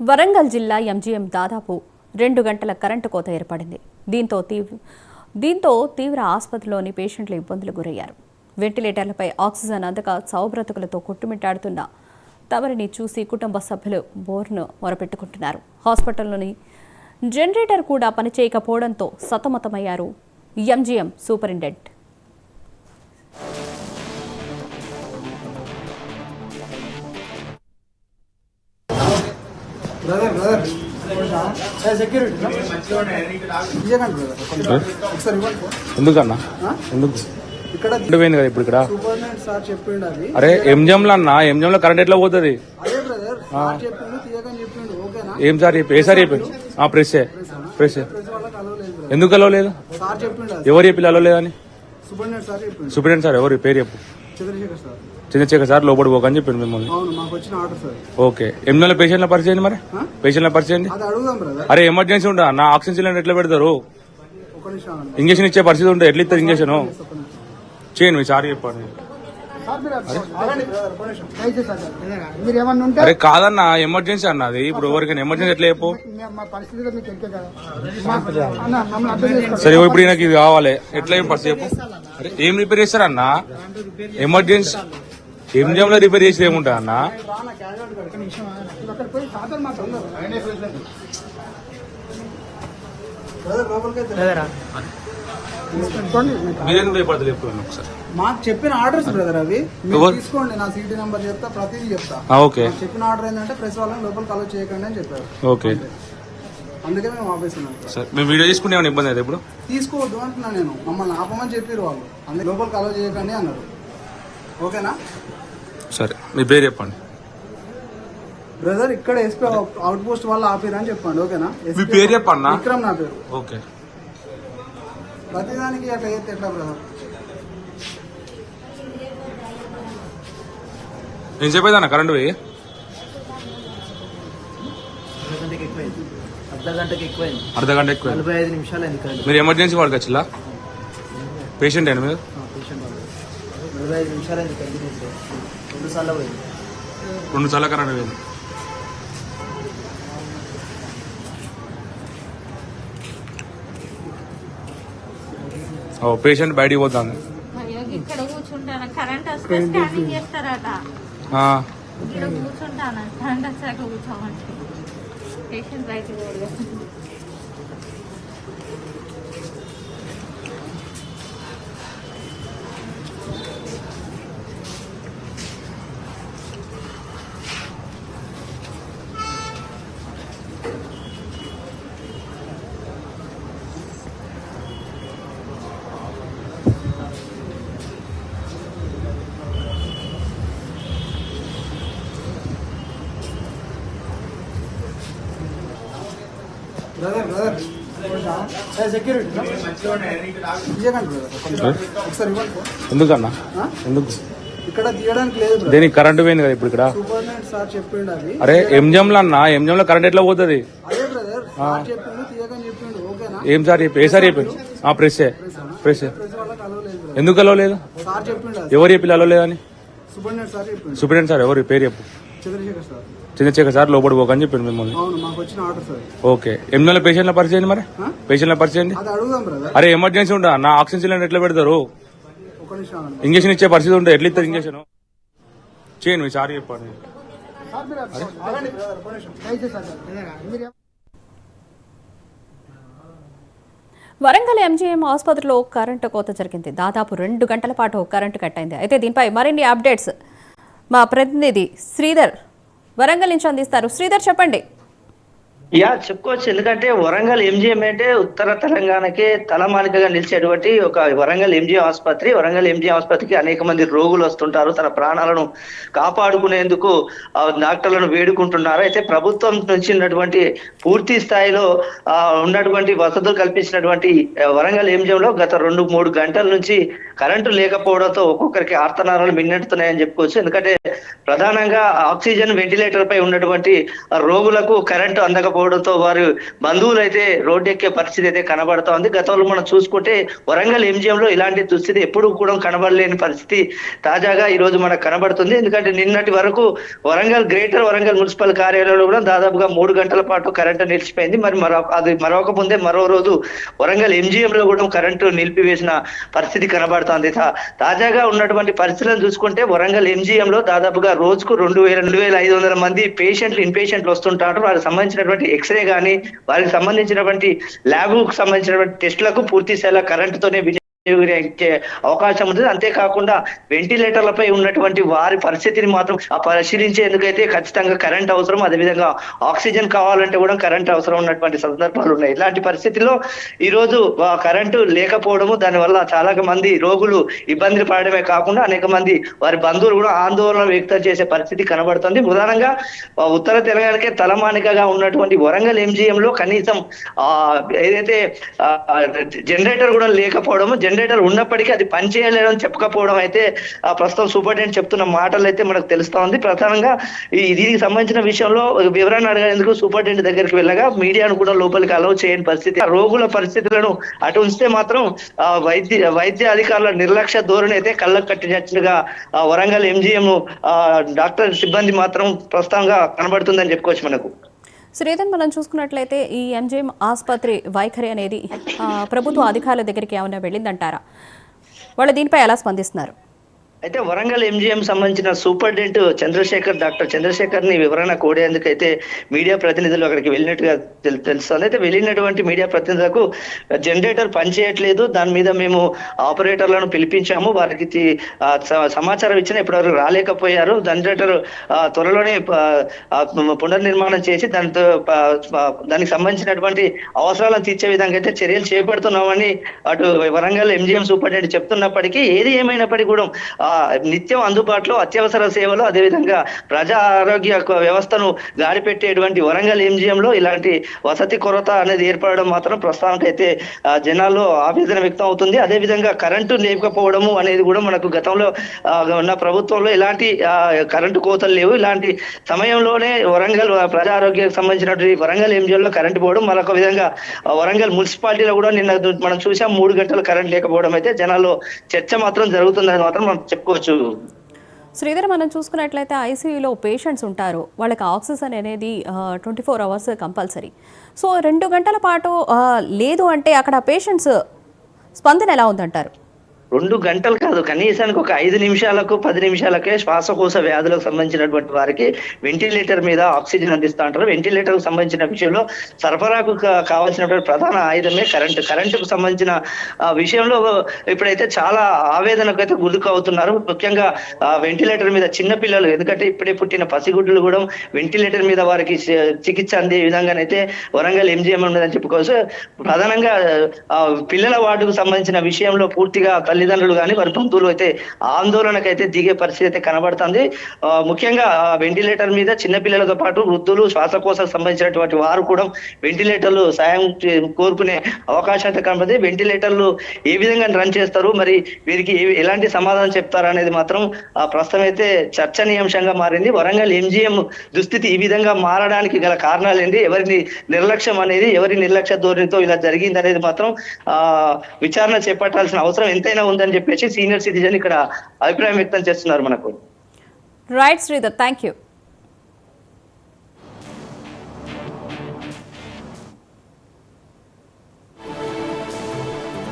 వరంగల్ జిల్లా ఎంజీఎం దాదాపు 2 గంటల కరెంటు కోత ఏర్పడింది. దీంతో తీవ్ర ఆసుపత్రిలోని పేషెంట్లు ఇబ్బందులకు గురయ్యారు. వెంటిలేటర్లపై ఆక్సిజన్ అందక చావుబ్రతుకులతో కొట్టుమిట్టాడుతున్న తమరిని చూసి కుటుంబ సభ్యులు బోర్ను మొరపెట్టుకుంటున్నారు. హాస్పిటల్లోని జనరేటర్ కూడా పనిచేయకపోవడంతో సతమతమయ్యారు ఎంజీఎం సూపరింటెండెంట్. ఎందుకన్నా ఎందుకు పోయింది కదా ఇప్పుడు ఇక్కడ? అరే ఎంజంలో అన్న, ఎంజంలో కరెంట్ ఎట్లా పోతుంది? ఏం సార్ చెప్పి? ఏ సార్ చెప్పారు? ప్రెస్ ప్రెస్ ఎందుకు అలవలేదు? ఎవరు చెప్పి అలవలేదని? సూపరింటెండెంట్ సార్ ఎవరు పేరు చెప్పు? చంద్రశేఖర్ సార్ లోపలి పోకని చెప్పండి మిమ్మల్ని. ఓకే, ఎంజంలో పేషెంట్ల పరిచయం మరి? పేషెంట్ల పరిచయం. అరే ఎమర్జెన్సీ ఉందా నా? ఆక్సిజన్ సిలిండర్ ఎట్లా పెడతారు? ఇంజక్షన్ ఇచ్చే పరిస్థితి ఉంటుంది, ఎట్లా ఇస్తారు ఇంజక్షన్? చేయండి మీ సార్ చెప్పండి. అరే కాదన్నా, ఎమర్జెన్సీ అన్నది. ఇప్పుడు ఎవరికైనా ఎమర్జెన్సీ ఎట్లా చెప్పు? సరే ఇప్పుడు ఈయనకి ఇది కావాలి, ఎట్లా ఏం పరిస్థితి చెప్పు? అరే ఏం రిపేర్ చేస్తారన్నా? ఎమర్జెన్సీ ఎంజిఎంలో రిపేర్ చేసి ఏముంటా అన్న? మాకు చెప్పిన ఆర్డర్స్ బ్రదర్ అవి తీసుకోండి. నా సీటీ నెంబర్ చెప్తా, ప్రతిదీ చెప్తా. ఓకే, చెప్పిన ఆర్డర్ ఏంటంటే ప్రెస్ వాళ్ళని లోపలికి అలో చేయకండి అని చెప్పారు. ఓకే, అందుకే మేము ఆపేస్తున్నాం. మేము వీడియో తీసుకునే ఇబ్బంది అయితే ఇప్పుడు తీసుకోవద్దు అంటున్నా నేను. మమ్మల్ని ఆపమని చెప్పారు వాళ్ళు, అందుకే లోపలికి అలో చేయకండి అన్నారు. ఓకేనా? సరే మీ పేరు చెప్పండి బ్రదర్. ఇక్కడ ఎస్పీ అవుట్ పోస్ట్ వాళ్ళు ఆపిరు అని చెప్పండి. ఓకేనా? మీ పేరు చెప్పండి. విక్రమ్ నా పేరు. ఓకే, ప్రతిదానికి అట్లా చేస్తే ఎట్లా బ్రదర్? నేను చెప్పేదన్న కరెంట్ పోయి అర్ధ గంట ఎక్కువ. 45 నిమిషాలు అయింది. మీరు ఎమర్జెన్సీ వాడికి వచ్చిలా? పేషెంట్ అయినా మీరు? 45 నిమిషాలు అయింది. 2 సార్లు పోయింది. 2 సార్లు కరెంట్ పోయింది. పేషెంట్ బయటికి పోతాను. ఇక్కడ కూర్చుంటాను, కరెంట్ వస్తే స్కానింగ్ చేస్తారట. ఇక్కడ కూర్చుంటాను, కరెంట్ వచ్చాక కూర్చోమంటే పేషెంట్ బయటికి పోదు. ఎందుకన్నా ఎందుకు ఇక్కడ తీయడానికి లేదు. దేనికి కరెంట్ పోయింది కదా ఇప్పుడు ఇక్కడ? సూపరింటెండెంట్ సార్ చెప్పిండు అవి. అరే ఎంజంలో అన్న, ఎంజంలో కరెంట్ ఎట్లా పోతుంది? అదే బ్రదర్ సార్ చెప్పిండు, తీయకని చెప్పిండు. ఓకేనా? ఏం సార్ చెప్పి? ఏ సార్ చెప్పారు? ప్రెస్ ప్రెస్ వాళ్ళకి అలవలేదు. ఎందుకు అలవలేదు? సార్ చెప్పిండు. ఎవరు చెప్పి అలవలేదని? సూపరింటెండెంట్ సార్ చెప్పిండు. సూపరింటెండెంట్ సార్ ఎవరు పేరు చెప్పు? చంద్రశేఖర్ సార్. చంద్రశేఖర్ సార్ లోపలి పోకని చెప్పండి మిమ్మల్ని. అవును, మాకు వచ్చిన ఆర్డర్ సార్. ఓకే, ఎంజంలో పేషెంట్ల పరిచయం మరి? పేషెంట్ల పరిచయం. అది అడుగుదాం బ్రదర్. అరే ఎమర్జెన్సీ ఉందా నా? ఆక్సిజన్ సిలిండర్ ఎట్లా పెడతారు? ఒక నిమిషం. ఇంజక్షన్ ఇచ్చే పరిస్థితి ఉంటుంది, ఎట్లా ఇస్తారు ఇంజక్షన్? చేయండి మీ సార్ చెప్పండి. వరంగల్ ఎంజీఎం ఆసుపత్రిలో కరెంటు కోత జరిగింది. దాదాపు 2 గంటల పాటు కరెంటు కట్ అయింది. అయితే దీనిపై మరిన్ని అప్డేట్స్ మా ప్రతినిధి శ్రీధర్ వరంగల్ నుంచి అందిస్తారు. శ్రీధర్ చెప్పండి. చెప్పుకోవచ్చు. ఎందుకంటే వరంగల్ ఎంజీఎం అంటే ఉత్తర తెలంగాణకే తలమానికగా నిలిచేటువంటి ఒక వరంగల్ ఎంజీఎం ఆసుపత్రి. వరంగల్ ఎంజీఎం ఆసుపత్రికి అనేక మంది రోగులు వస్తుంటారు, తన ప్రాణాలను కాపాడుకునేందుకు డాక్టర్లను వేడుకుంటున్నారు. అయితే ప్రభుత్వం నుంచి ఉన్నటువంటి పూర్తి స్థాయిలో ఉన్నటువంటి వసతులు కల్పించినటువంటి వరంగల్ ఎంజీఎం లో గత 2-3 గంటల నుంచి కరెంటు లేకపోవడంతో ఒక్కొక్కరికి ఆర్తనారాలు మిన్నెట్టుతున్నాయని చెప్పుకోవచ్చు. ఎందుకంటే ప్రధానంగా ఆక్సిజన్ వెంటిలేటర్ పై ఉన్నటువంటి రోగులకు కరెంటు అందకపోవడం లేకపోవడంతో వారి బంధువులు అయితే రోడ్డు ఎక్కే పరిస్థితి అయితే కనబడతా ఉంది. గతంలో మనం చూసుకుంటే వరంగల్ MGM లో ఇలాంటి దుస్థితి ఎప్పుడు కూడా కనబడలేని పరిస్థితి తాజాగా ఈ రోజు మనకు కనబడుతుంది. ఎందుకంటే నిన్నటి వరకు గ్రేటర్ వరంగల్ మున్సిపల్ కార్యాలయంలో కూడా దాదాపుగా 3 గంటల పాటు కరెంటు నిలిచిపోయింది. మరి మరొక ముందే మరో రోజు వరంగల్ MGM లో కూడా కరెంటు నిలిపివేసిన పరిస్థితి కనబడుతోంది. తాజాగా ఉన్నటువంటి పరిస్థితులను చూసుకుంటే వరంగల్ MGM లో దాదాపుగా రోజుకు 2,500 మంది ఇన్పేషెంట్లు వస్తుంటారు. వారికి సంబంధించినటువంటి ఎక్స్రే కానీ వారికి సంబంధించినటువంటి ల్యాబ్ కు సంబంధించినటువంటి టెస్టులకు పూర్తి స్థాయిలో కరెంటుతోనే వినియోగించే అవకాశం ఉంటుంది. అంతేకాకుండా వెంటిలేటర్లపై ఉన్నటువంటి వారి పరిస్థితిని మాత్రం పరిశీలించేందుకైతే ఖచ్చితంగా కరెంట్ అవసరం, అదేవిధంగా ఆక్సిజన్ కావాలంటే కూడా కరెంట్ అవసరం ఉన్నటువంటి సందర్భాలు ఉన్నాయి. ఇలాంటి పరిస్థితుల్లో ఈ రోజు కరెంటు లేకపోవడము, దానివల్ల చాలా మంది రోగులు ఇబ్బందులు పడడమే కాకుండా అనేక మంది వారి బంధువులు కూడా ఆందోళన వ్యక్తం చేసే పరిస్థితి కనబడుతుంది. ప్రధానంగా ఉత్తర తెలంగాణకే తలమానికగా ఉన్నటువంటి వరంగల్ MGM లో కనీసం ఏదైతే జనరేటర్ కూడా లేకపోవడము, జనరేటర్ ఉన్నప్పటికీ అది పనిచేయలేదని చెప్పకపోవడం అయితే ప్రస్తుతం సూపరింటెండెంట్ చెప్తున్న మాటలు అయితే మనకు తెలుస్తా ఉంది. ప్రధానంగా దీనికి సంబంధించిన విషయంలో వివరణ అడగేందుకు సూపరింటెండెంట్ దగ్గరికి వెళ్ళగా మీడియాను కూడా లోపలికి అలౌ చేయని పరిస్థితి. రోగుల పరిస్థితులను అటు ఉంచితే మాత్రం వైద్య అధికారుల నిర్లక్ష్య ధోరణి అయితే కళ్ళకు కట్టినట్లుగా వరంగల్ MGM డాక్టర్ సిబ్బంది మాత్రం ప్రస్తుతంగా కనబడుతుందని చెప్పుకోవచ్చు మనకు. శ్రీధర్, మనం చూసుకున్నట్లయితే ఈ MGM ఆసుపత్రి వైఖరి అనేది ప్రభుత్వ అధికారుల దగ్గరికి ఏమైనా వెళ్ళిందంటారా? వాళ్ళు దీనిపై ఎలా స్పందిస్తున్నారు? అయితే వరంగల్ MGM సంబంధించిన సూపరింటెండెంట్ డాక్టర్ చంద్రశేఖర్ ని వివరణ కోరేందుకు అయితే మీడియా ప్రతినిధులు అక్కడికి వెళ్ళినట్టుగా తెలుస్తుంది. అయితే వెళ్ళినటువంటి మీడియా ప్రతినిధులకు జనరేటర్ పనిచేయట్లేదు, దాని మీద మేము ఆపరేటర్లను పిలిపించాము, వారికి సమాచారం ఇచ్చినా ఇప్పటివరకు రాలేకపోయారు, జనరేటర్ త్వరలోనే పునర్నిర్మాణం చేసి దానికి సంబంధించినటువంటి అవసరాలను తీర్చే విధంగా అయితే చర్యలు చేపడుతున్నామని అటు వరంగల్ MGM సూపరింటెండెంట్ చెప్తున్నప్పటికీ ఏది ఏమైనప్పటికీ కూడా నిత్యం అందుబాటులో అత్యవసర సేవలు, అదేవిధంగా ప్రజా ఆరోగ్య వ్యవస్థను గాడిపెట్టేటువంటి వరంగల్ MGM లో ఇలాంటి వసతి కొరత అనేది ఏర్పడడం మాత్రం ప్రస్తుతానికైతే జనాల్లో ఆవేదన వ్యక్తం అవుతుంది. అదేవిధంగా కరెంటు లేకపోవడము అనేది కూడా మనకు గతంలో ఉన్న ప్రభుత్వంలో ఇలాంటి కరెంటు కోతలు లేవు. ఇలాంటి సమయంలోనే వరంగల్ ప్రజా ఆరోగ్యానికి సంబంధించినటువంటి వరంగల్ MGM లో కరెంటు పోవడం, మరొక విధంగా వరంగల్ మున్సిపాలిటీలో కూడా నిన్న మనం చూసాం 3 గంటలు కరెంట్ లేకపోవడం అయితే జనాల్లో చర్చ మాత్రం జరుగుతుందని మాత్రం మనం చెప్పుకోవచ్చు. శ్రీధర్, మనం చూసుకున్నట్లయితే ICUలో పేషెంట్స్ ఉంటారు, వాళ్ళకి ఆక్సిజన్ అనేది 24 అవర్స్ కంపల్సరీ. సో 2 గంటల పాటు లేదు అంటే అక్కడ పేషెంట్స్ స్పందన ఎలా ఉందంటారు? 2 గంటలు కాదు, కనీసానికి ఒక 5 నిమిషాలకు 10 నిమిషాలకే శ్వాసకోశ వ్యాధులకు సంబంధించినటువంటి వారికి వెంటిలేటర్ మీద ఆక్సిజన్ అందిస్తూ ఉంటారు. వెంటిలేటర్ కు సంబంధించిన విషయంలో సరఫరాకు కావాల్సినటువంటి ప్రధాన ఆయుధమే కరెంటుకు సంబంధించిన విషయంలో ఇప్పుడైతే చాలా ఆవేదనకు అయితే గురికి అవుతున్నారు. ముఖ్యంగా వెంటిలేటర్ మీద చిన్న పిల్లలు, ఎందుకంటే ఇప్పుడే పుట్టిన పసిగుడ్లు కూడా వెంటిలేటర్ మీద వారికి చికిత్స అందే విధంగానైతే వరంగల్ MGM ఉన్నదని చెప్పుకోవచ్చు. ప్రధానంగా పిల్లల వార్డుకు సంబంధించిన విషయంలో పూర్తిగా తల్లిదండ్రులు కానీ వారి బంధువులు అయితే ఆందోళనకైతే దిగే పరిస్థితి అయితే కనబడుతుంది. ముఖ్యంగా వెంటిలేటర్ మీద చిన్నపిల్లలతో పాటు వృద్ధులు, శ్వాసకోశకు సంబంధించినటువంటి వారు కూడా వెంటిలేటర్లు సాయం కోరుకునే అవకాశం అయితే కనబడుతుంది. వెంటిలేటర్లు ఏ విధంగా రన్ చేస్తారు, మరి వీరికి ఎలాంటి సమాధానం చెప్తారు అనేది మాత్రం ప్రస్తుతం అయితే చర్చనీయాంశంగా మారింది. వరంగల్ MGM దుస్థితి ఈ విధంగా మారడానికి గల కారణాలు ఏంటి, ఎవరి నిర్లక్ష్య ధోరణితో ఇలా జరిగింది అనేది మాత్రం విచారణ చేపట్టాల్సిన అవసరం ఎంతైనా ఉందని చెప్పేసి సీనియర్ సిటిజన్ ఇక్కడ అభిప్రాయం వ్యక్తం చేస్తున్నారు మనకు. Right Sridhar, thank you.